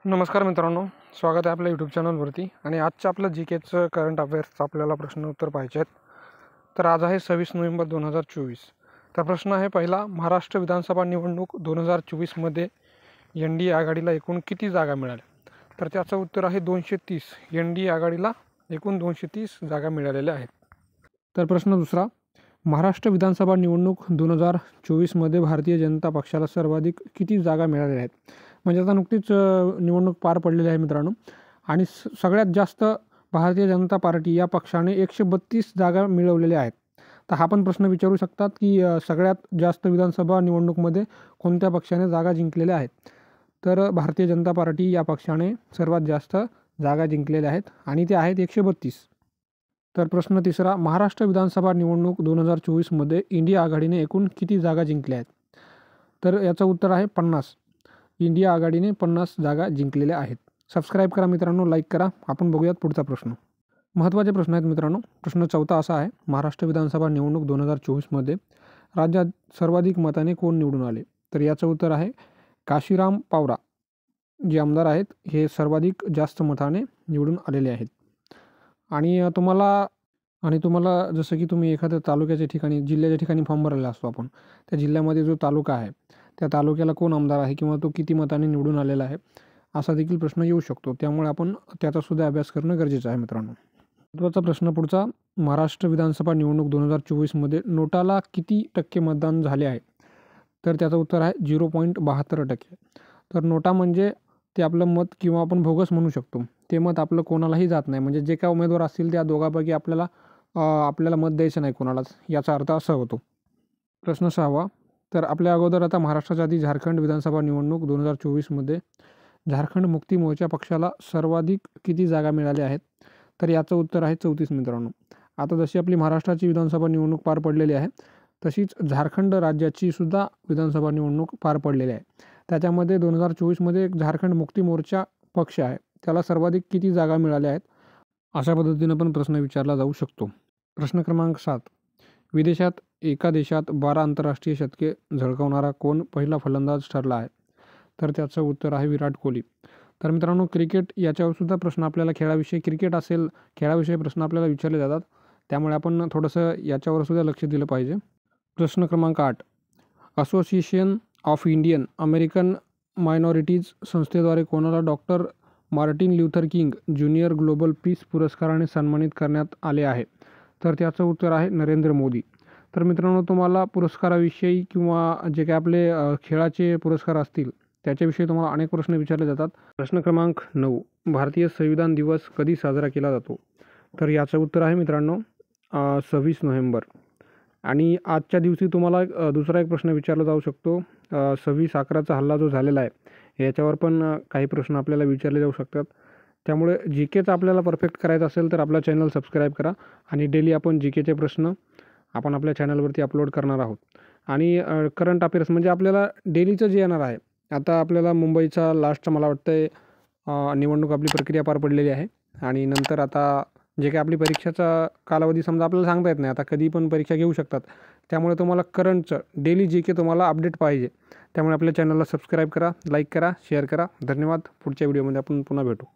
नमस्कार मित्रांनो, स्वागत आहे आपल्या यूट्यूब चॅनलवरती. आणि आजचं आपलं जी केचं करंट अफेअर्सचं आपल्याला प्रश्न उत्तर पाहिजे आहेत. तर आज आहे 26 नोव्हेंबर 2024. तर प्रश्न आहे पहिला, महाराष्ट्र विधानसभा निवडणूक 2024मध्ये NDA आघाडीला एकूण किती जागा मिळाल्या? तर त्याचं उत्तर आहे 230. NDA आघाडीला एकूण 230 जागा मिळालेल्या आहेत. तर प्रश्न दुसरा, महाराष्ट्र विधानसभा निवडणूक 2024मध्ये भारतीय जनता पक्षाला सर्वाधिक किती जागा मिळालेल्या आहेत? म्हणजे आता नुकतीच निवडणूक पार पडलेली आहे मित्रांनो, आणि सगळ्यात जास्त भारतीय जनता पार्टी या पक्षाने 132 जागा मिळवलेल्या आहेत. तर हा पण प्रश्न विचारू शकतात की सगळ्यात जास्त विधानसभा निवडणूकमध्ये कोणत्या पक्षाने जागा जिंकलेल्या आहेत? तर भारतीय जनता पार्टी या पक्षाने सर्वात जास्त जागा जिंकलेल्या आहेत आणि ते आहेत 132. तर प्रश्न तिसरा, महाराष्ट्र विधानसभा निवडणूक 2024मध्ये इंडिया आघाडीने एकूण किती जागा जिंकल्या आहेत? तर याचं उत्तर आहे 50. इंडिया आघाडीने 50 जागा जिंकलेल्या आहेत. सबस्क्राईब करा मित्रांनो, लाईक करा. आपण बघूयात पुढचा प्रश्न. महत्त्वाचे प्रश्न आहेत मित्रांनो. प्रश्न चौथा असा आहे, महाराष्ट्र विधानसभा निवडणूक 2024मध्ये राज्यात सर्वाधिक मताने कोण निवडून आले? तर याचं उत्तर आहे काशीराम पावरा. जे आमदार आहेत हे सर्वाधिक जास्त मताने निवडून आलेले आहेत. आणि तुम्हाला जसं की तुम्ही एखाद्या तालुक्याच्या ठिकाणी, जिल्ह्याच्या ठिकाणी फॉर्म भरलेला असतो आपण, त्या जिल्ह्यामध्ये जो तालुका आहे त्या तालुक्याला कोण आमदार आहे किंवा तो किती मताने निवडून आलेला आहे असा देखील प्रश्न येऊ शकतो. त्यामुळे आपण त्याचासुद्धा अभ्यास करणं गरजेचं आहे मित्रांनो. महत्त्वाचा प्रश्न पुढचा, महाराष्ट्र विधानसभा निवडणूक 2024मध्ये नोटाला किती टक्के मतदान झाले आहे? तर त्याचं उत्तर आहे 0.72%. तर नोटा म्हणजे ते आपलं मत किंवा आपण भोगस म्हणू शकतो. ते मत आपलं कोणालाही जात नाही. म्हणजे जे काय उमेदवार असतील त्या दोघांपैकी आपल्याला मत द्यायचं नाही कोणालाच, याचा अर्थ असा होतो. प्रश्न 6वा, तर आपल्या अगोदर आता महाराष्ट्राच्या आधी झारखंड विधानसभा निवडणूक 2024मध्ये झारखंड मुक्ती मोर्चा पक्षाला सर्वाधिक किती जागा मिळाल्या आहेत? तर याचं उत्तर आहे 34 मित्रांनो. आता जशी आपली महाराष्ट्राची विधानसभा निवडणूक पार पडलेली आहे तशीच झारखंड राज्याची सुद्धा विधानसभा निवडणूक पार पडलेली आहे. त्याच्यामध्ये 2024मध्ये झारखंड मुक्ती मोर्चा पक्ष आहे त्याला सर्वाधिक किती जागा मिळाल्या आहेत अशा पद्धतीनं पण प्रश्न विचारला जाऊ शकतो. प्रश्न क्रमांक 7, विदेशात एका देशात 12 आंतरराष्ट्रीय शतके झळकावणारा कोण पहिला फलंदाज ठरला आहे? तर त्याचं उत्तर आहे विराट कोहली. तर मित्रांनो, क्रिकेट याच्यावरसुद्धा प्रश्न आपल्याला खेळाविषयी प्रश्न आपल्याला विचारले जातात. त्यामुळे आपण थोडंसं याच्यावरसुद्धा लक्ष दिलं पाहिजे. प्रश्न क्रमांक 8, association of Indian American minorities संस्थेद्वारे कोणाला doctor Martin Luther king junior global piece पुरस्काराने सन्मानित करण्यात आले आहे? तर त्याचं उत्तर आहे नरेंद्र मोदी. तर मित्रांनो, तुम्हाला पुरस्काराविषयी किंवा जे काही आपले खेळाचे पुरस्कार असतील त्याच्याविषयी तुम्हाला अनेक प्रश्न विचारले जातात. प्रश्न क्रमांक 9, भारतीय संविधान दिवस कधी साजरा केला जातो? तर याचं उत्तर आहे मित्रांनो 26 नोव्हेंबर. आणि आजच्या दिवशी तुम्हाला दुसरा एक प्रश्न विचारला जाऊ शकतो. 26/11चा हल्ला जो झालेला आहे याच्यावर पण काही प्रश्न आपल्याला विचारले जाऊ शकतात. त्यामुळे जी केचा आपल्याला परफेक्ट करायचं असेल तर आपला चॅनल सबस्क्राईब करा. आणि डेली आपण जी केचे प्रश्न आपण आपल्या चॅनलवरती अपलोड करणार आहोत. आणि करंट अफेअर्स म्हणजे आपल्याला डेलीचं जे येणार आहे, आता आपल्याला मुंबईचा लास्टचा मला वाटतं निवडणूक आपली प्रक्रिया पार पडलेली आहे. आणि नंतर आता जे काही आपली परीक्षेचा कालावधी समजा आपल्याला सांगता येत नाही, आता कधी पण परीक्षा घेऊ शकतात. त्यामुळे तुम्हाला करंटचं डेली जी के तुम्हाला अपडेट पाहिजे. त्यामुळे आपल्या चॅनलला सबस्क्राईब करा, लाईक करा, शेअर करा. धन्यवाद. पुढच्या व्हिडिओमध्ये आपण पुन्हा भेटू.